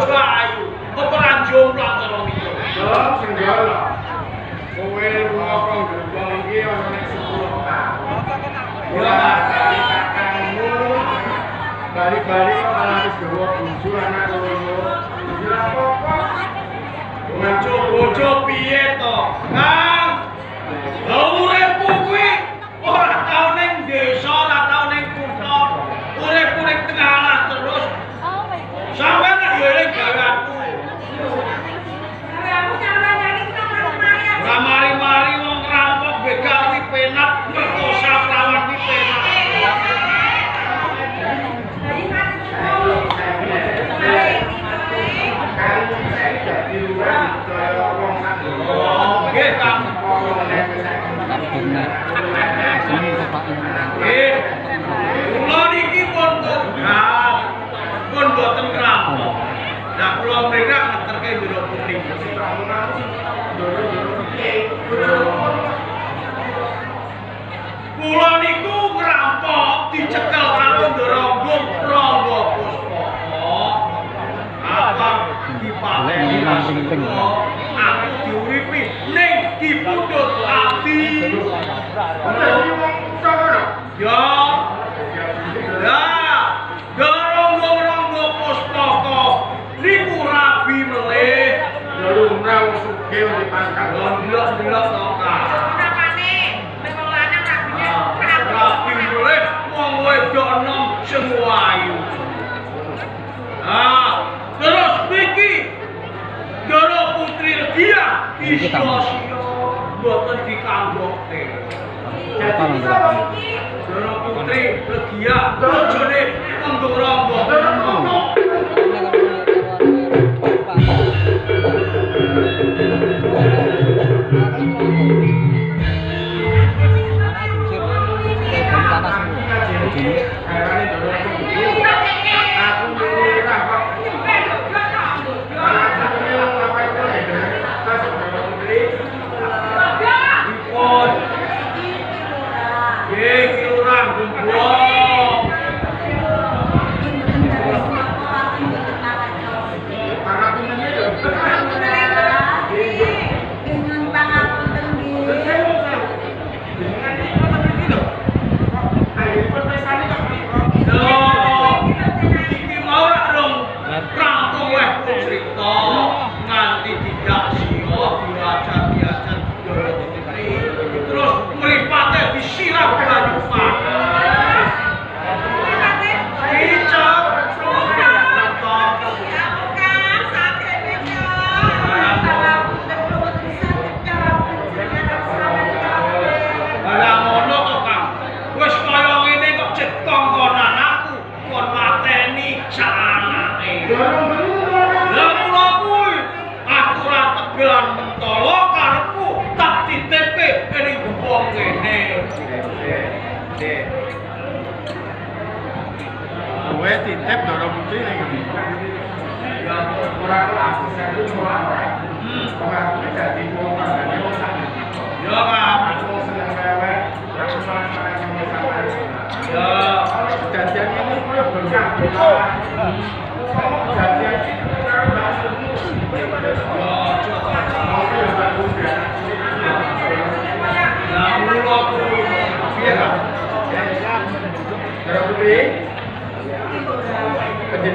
Bayu. Peperan jomplang karo niku. Yo senggol. Kowe ngomong gerbang iki ana ning 10 tahun. Ya kakangmu bali-bali kok malah wis gawa bojo anak loro. Jelas pokok. Bojo piye to? Kang. Lha uripku kuwi ora tau ning desa, ora tau ning kutha. Uripku ning tengah alas terus. Sampeyan yo eling gawe aku. Mari-mari wong rampok begal kuwi penak, merkosa prawan kuwi penak. Nggih, Kang. Nggih. Kula niki pun tunggal. Pun boten rampok. Lah kula mrene ngeterke Ndoro Putri. Kula niku ngerampok dicekel karo Ndoro Rangga Puspaka. Apa dipateni aku diuripi ning dipundhut ati. Ya. Ya. Rangga Puspaka niku rabi melih. Ya lumrah wong sugih dipangkat. Delok-delok to, Kak. Rapi mulai wong wedok enom sing ayu. Terus niki Ndoro Putri Legia sia-sia mboten dikanggokke. Jadi Ndoro Putri Legia bojone Ndoro Rangga. Kowe titip Ndoro Putri ning ndi? Ya ora aku satu ora. Aku dadi wong manggane wong sak. Ya Kak, aku seneng lewat. Aku seneng sama. Ya, kejadian ini koyo berkah. Kejadian iki karo bahasa Ndoro Putri